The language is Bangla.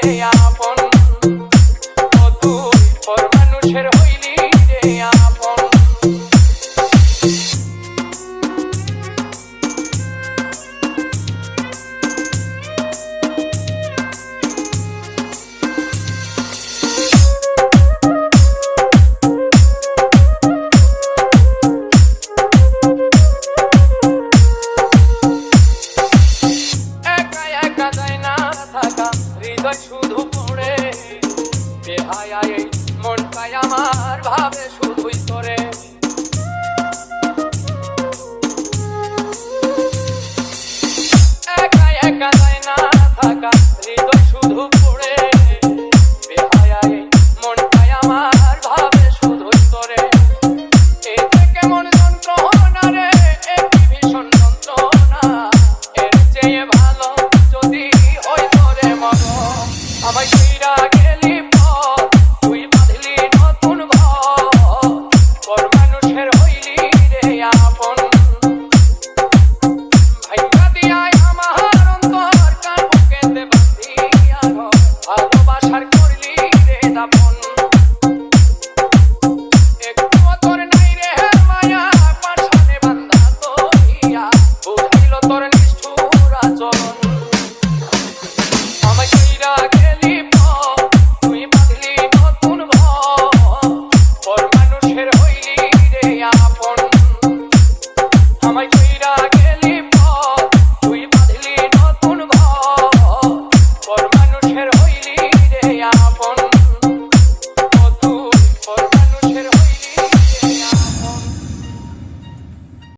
আপন, ও তুই পর মানুষের হইলি রে আপন। হৃদয় শুধু পড়ে বেহায়ায়, মনটাই আমার ভাবে শুধুই তোরে। একা একা যায় না থাকা, হৃদয় শুধু পড়ে বেহায়ায়, মনটাই আমার ভাবে শুধুই তোরে। এই যে কেমন যন্ত্রণা রে, এই ভীষণ যন্ত্রণা, এর চেয়ে ভালো যদি হই তোরে মরণ। আমায়